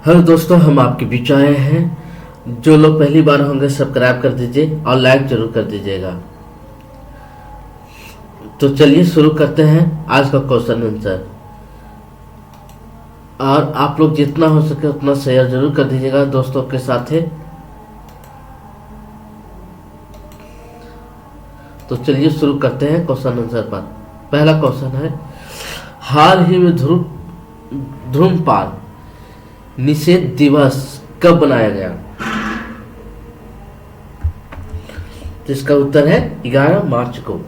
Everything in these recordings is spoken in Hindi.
हेलो दोस्तों, हम आपके बीच आए हैं। जो लोग पहली बार होंगे सब्सक्राइब कर दीजिए और लाइक जरूर कर दीजिएगा। तो चलिए शुरू करते हैं आज का क्वेश्चन आंसर। और आप लोग जितना हो सके उतना शेयर जरूर कर दीजिएगा दोस्तों के साथ है। तो चलिए शुरू करते हैं क्वेश्चन आंसर पर। पहला क्वेश्चन है, हाल ही में धूम्रपान निषेध दिवस कब बनाया गया? तो इसका उत्तर है 11 मार्च को।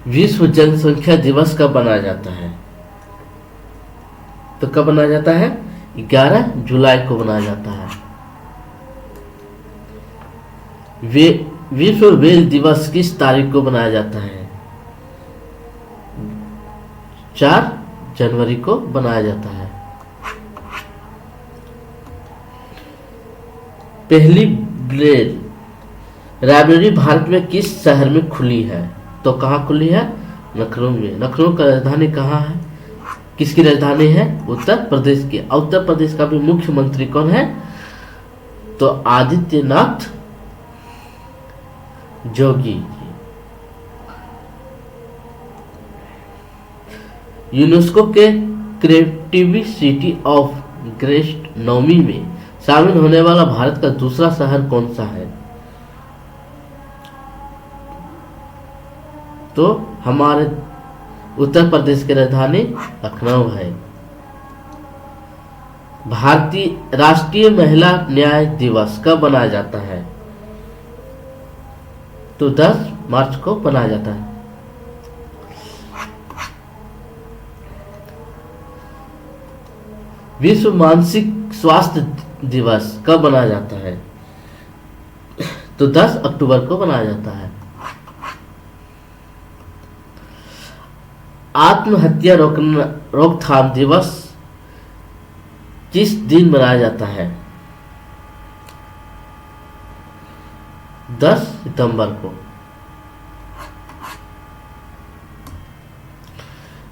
विश्व जनसंख्या दिवस कब मनाया जाता है? तो कब मनाया जाता है? 11 जुलाई को मनाया जाता है। विश्व वेल दिवस किस तारीख को मनाया जाता है? 4 जनवरी को मनाया जाता है। पहली ब्रेल लाइब्रेरी भारत में किस शहर में खुली है? तो कहाँ खुली है? लखनऊ में। लखनऊ का राजधानी कहाँ है? किसकी राजधानी है? उत्तर प्रदेश की। उत्तर प्रदेश का भी मुख्यमंत्री कौन है? तो आदित्यनाथ जोगी। यूनेस्को के क्रिएटिव सिटी ऑफ गैस्ट्रोनॉमी में शामिल होने वाला भारत का दूसरा शहर कौन सा है? तो हमारे उत्तर प्रदेश की राजधानी लखनऊ है। भारतीय राष्ट्रीय महिला न्याय दिवस कब मनाया जाता है? तो 10 मार्च को मनाया जाता है। विश्व मानसिक स्वास्थ्य दिवस कब मनाया जाता है? तो 10 अक्टूबर को मनाया जाता है। आत्महत्या रोकथाम दिवस किस दिन मनाया जाता है? 10 सितंबर को।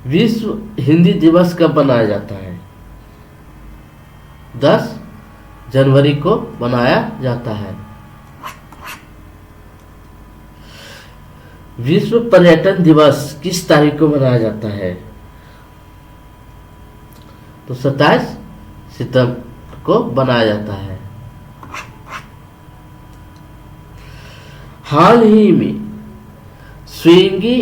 विश्व हिंदी दिवस कब मनाया जाता है? 10 जनवरी को मनाया जाता है। विश्व पर्यटन दिवस किस तारीख को मनाया जाता है? तो 27 सितंबर को मनाया जाता है। हाल ही में स्विगी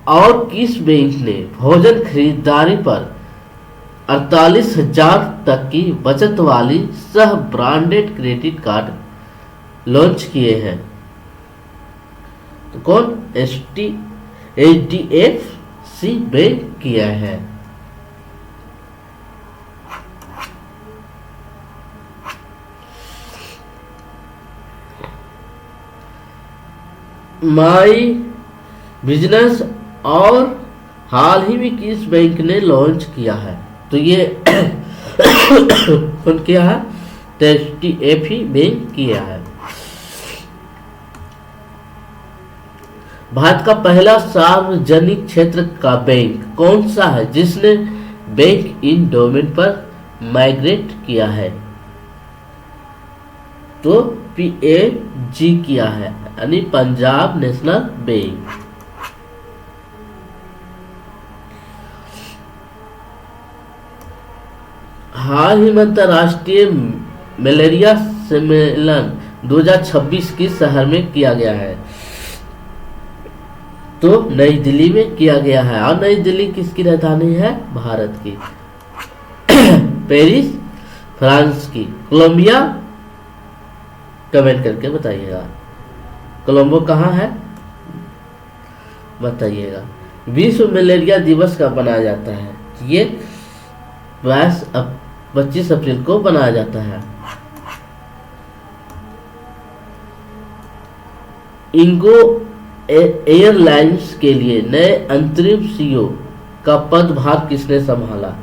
और किस बैंक ने भोजन खरीदारी पर 48,000 तक की बचत वाली सह ब्रांडेड क्रेडिट कार्ड लॉन्च किए हैं? तो कौन? HDFC बैंक किया है। माई बिजनेस और हाल ही में किस बैंक ने लॉन्च किया है? तो ये कौन किया है? HDFC बैंक किया है। भारत का पहला सार्वजनिक क्षेत्र का बैंक कौन सा है जिसने बैंक इन डोमेन पर माइग्रेट किया है? तो PNG किया है, यानी पंजाब नेशनल बैंक। हाल ही में अंतर्राष्ट्रीय मलेरिया सम्मेलन 2026 किस शहर में किया गया है? तो नई दिल्ली में किया गया है। और नई दिल्ली किसकी राजधानी है? भारत की। पेरिस फ्रांस की। कोलंबिया कमेंट करके बताइएगा। कोलंबो कहाँ है बताइएगा। विश्व मलेरिया दिवस कब मनाया जाता है? ये 25 अप्रैल को मनाया जाता है। इंगो एयरलाइंस के लिए नए अंतरिम CEO का पदभार किसने संभाला?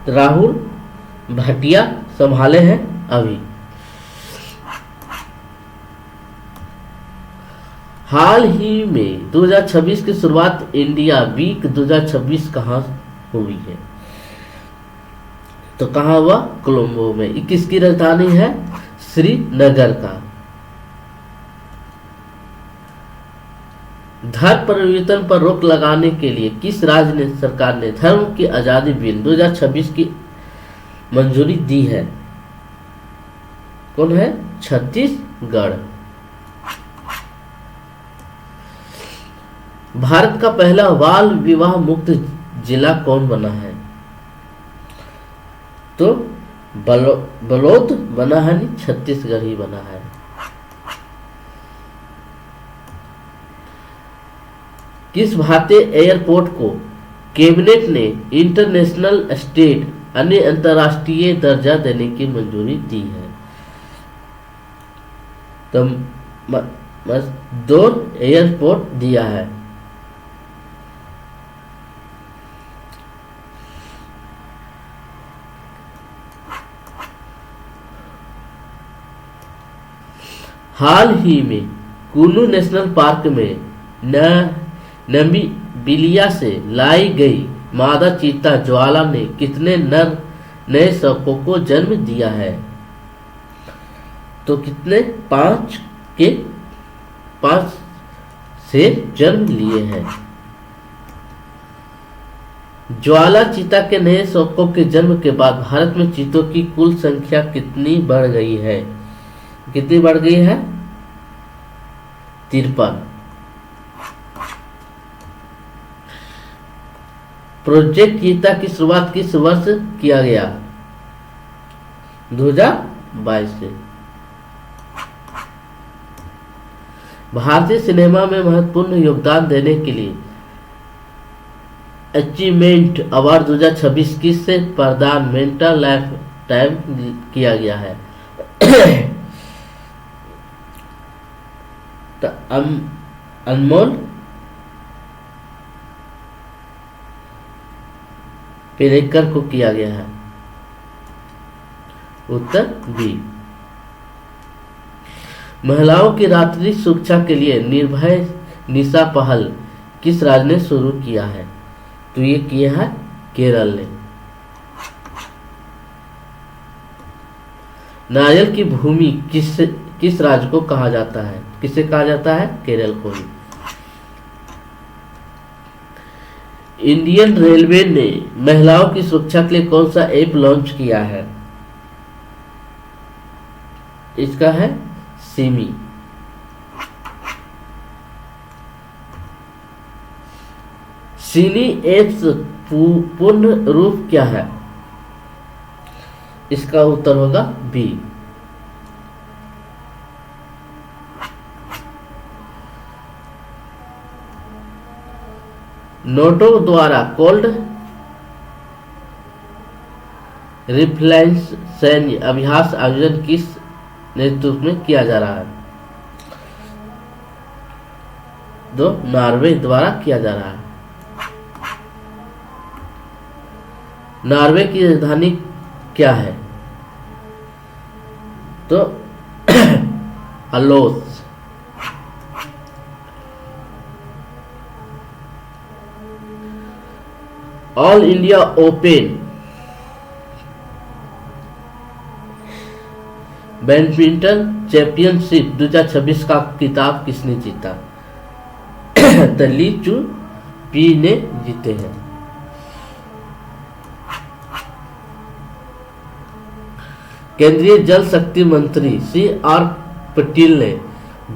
राहुल भाटिया संभाले हैं अभी। हाल ही में 2026 की शुरुआत इंडिया वीक 2026 कहाँ हुई है? तो कहाँ हुआ? कोलंबो में। ये किसकी राजधानी है? श्रीनगर का। धर्म परिवर्तन पर रोक लगाने के लिए किस राज्य ने सरकार ने धर्म की आजादी बिल 2026 की मंजूरी दी है? कौन है? छत्तीसगढ़। भारत का पहला बाल विवाह मुक्त जिला कौन बना है? तो बलौद बना है, नहीं छत्तीसगढ़ ही बना है। किस भारतीय एयरपोर्ट को कैबिनेट ने इंटरनेशनल स्टेट अन्य अंतर्राष्ट्रीय दर्जा देने की मंजूरी दी है? तो मजदूर एयरपोर्ट दिया है। हाल ही में कुल्लू नेशनल पार्क में नमीबिया से लाई गई मादा चीता ज्वाला ने कितने नए शवों को जन्म दिया है? तो कितने? 5 से जन्म लिए हैं। ज्वाला चीता के नए शवों के जन्म के बाद भारत में चीतों की कुल संख्या कितनी बढ़ गई है? कितनी बढ़ गई है? 53। प्रोजेक्ट चीता की शुरुआत किस वर्ष किया गया? 2022 से। भारतीय सिनेमा में महत्वपूर्ण योगदान देने के लिए अचीवमेंट अवार्ड 2026 किससे प्रदान मेंटल लाइफ टाइम किया गया है? तो अनमोल पेरेकर को किया गया है। उत्तर बी। महिलाओं की रात्रि सुरक्षा के लिए निर्भय निशा पहल किस राज्य ने शुरू किया है? तो ये किया है केरल ने। नारियल की भूमि किस राज्य को कहा जाता है? किसे कहा जाता है? केरल को ही। इंडियन रेलवे ने महिलाओं की सुरक्षा के लिए कौन सा ऐप लॉन्च किया है? इसका है सिमी। सिनी एप्स पूर्ण रूप क्या है? इसका उत्तर होगा बी। नोटो द्वारा कोल्ड रिफ्लेक्स सैन्य अभ्यास आयोजन किस नेतृत्व में किया जा रहा है? दो नॉर्वे द्वारा किया जा रहा है। नॉर्वे की राजधानी क्या है? तो अलोस। All India open badminton championship 2026 का खिताब किसने जीता? तो ली चू पी ने जीते हैं। केंद्रीय जल शक्ति मंत्री CR पटेल ने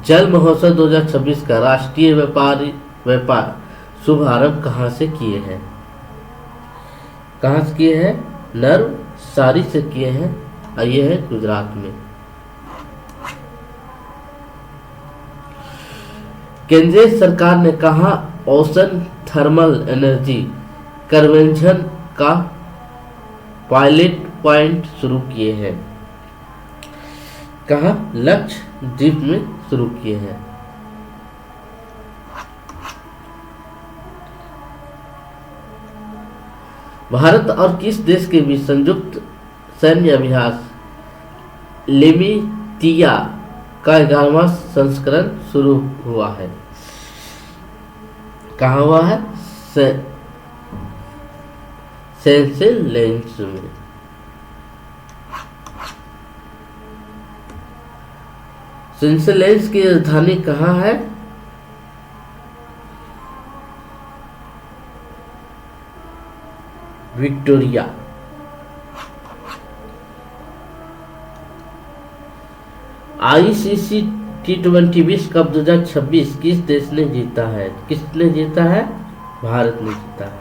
जल महोत्सव 2026 का राष्ट्रीय व्यापार शुभारंभ कहां से किए हैं? कहां से किए हैं? नवसारी से किए हैं और ये है गुजरात में। केंद्रीय सरकार ने कहा ओशन थर्मल एनर्जी कन्वेंशन का पायलट पॉइंट शुरू किए हैं? कहा? लक्षद्वीप में शुरू किए हैं। भारत और किस देश के बीच संयुक्त सैन्य अभ्यास लेमितिया का 11वां संस्करण शुरू हुआ है? कहाँ हुआ है? सेशेल्स में। सेशेल्स की राजधानी कहाँ है? विक्टोरिया। आईसीसी T20 विश्व कप 2026 किस देश ने जीता है? किसने जीता है? भारत ने जीता है।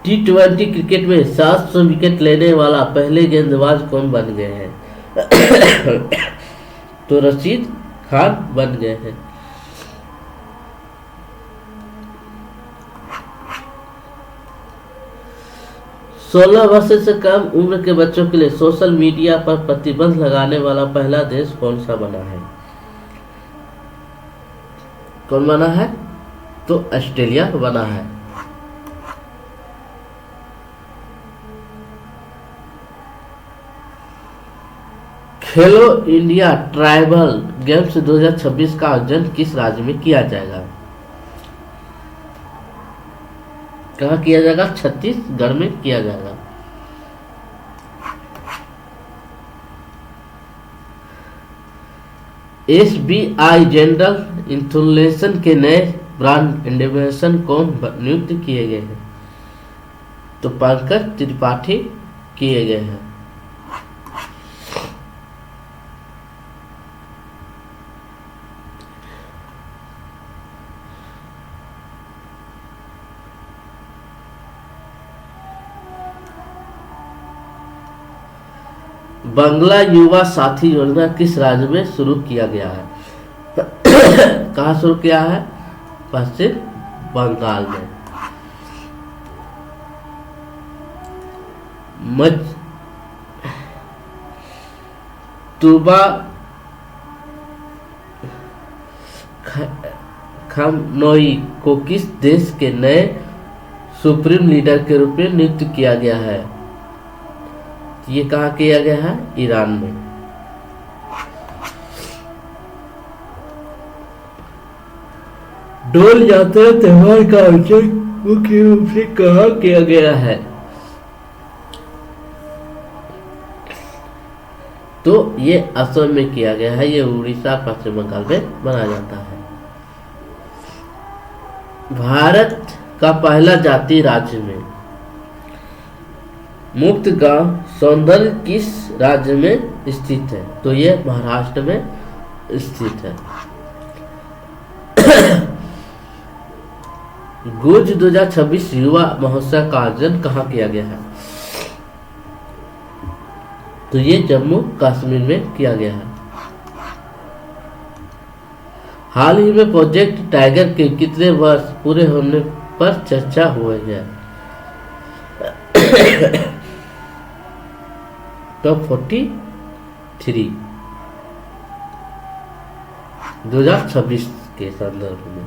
T20 क्रिकेट में 700 विकेट लेने वाला पहले गेंदबाज कौन बन गए हैं? तो रशीद खान बन गए हैं। सोलह वर्ष से कम उम्र के बच्चों के लिए सोशल मीडिया पर प्रतिबंध लगाने वाला पहला देश कौन सा बना है? कौन बना है? तो ऑस्ट्रेलिया बना है। खेलो इंडिया ट्राइबल गेम्स 2026 का आयोजन किस राज्य में किया जाएगा? कहाँ किया जाएगा? छत्तीसगढ़ में किया जाएगा। SBI जनरल इंश्योरेंस के नए ब्रांड एम्बेसडर कौन नियुक्त किए गए हैं? तो पंकज त्रिपाठी किए गए हैं। बंगला युवा साथी योजना किस राज्य में शुरू किया गया है? कहाँ शुरू किया है? पश्चिम बंगाल में। मजतूबा खमनोई को किस देश के नए सुप्रीम लीडर के रूप में नियुक्त किया गया है? ये कहाँ किया गया है? ईरान में। डोल यात्रा त्योहार का आयोजन मुख्य रूप से कहाँ किया गया है? तो ये असम में किया गया है। ये उड़ीसा पश्चिम बंगाल में मनाया जाता है। भारत का पहला जातीय राज्य में मुक्त गांव सौंदर्य किस राज्य में स्थित है? तो ये महाराष्ट्र में स्थित है। गुज 2026 युवा महोत्सव का आयोजन कहाँ किया गया है? तो ये जम्मू कश्मीर में किया गया है। हाल ही में प्रोजेक्ट टाइगर के कितने वर्ष पूरे होने पर चर्चा हुई है? तो 43 2026 के संदर्भ में।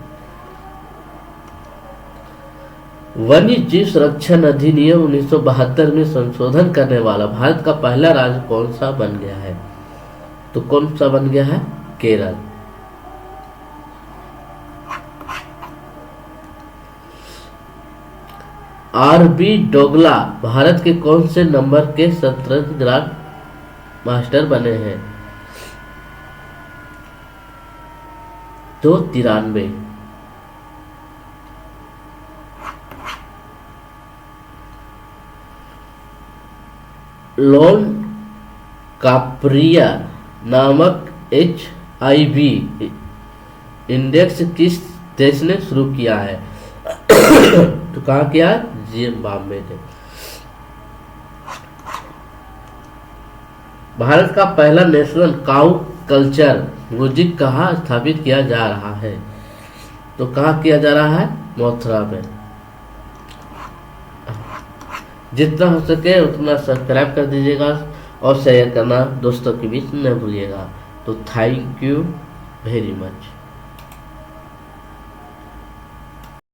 वन्य जीव संरक्षण अधिनियम 1972 में संशोधन करने वाला भारत का पहला राज्य कौन सा बन गया है? तो कौन सा बन गया है? केरल। RB डोगला भारत के कौन से नंबर के शतरंज ग्रांड मास्टर बने हैं? तो 93। लोन काप्रिया नामक HIV इंडेक्स किस देश ने शुरू किया है? तो कहाँ किया? जिम्बाब्वे ने। भारत का पहला नेशनल काउ कल्चर म्यूजिक कहाँ स्थापित किया जा रहा है? तो कहाँ किया जा रहा है? मथुरा में। जितना हो सके उतना सब्सक्राइब कर दीजिएगा और शेयर करना दोस्तों के बीच न भूलिएगा। तो थैंक यू वेरी मच।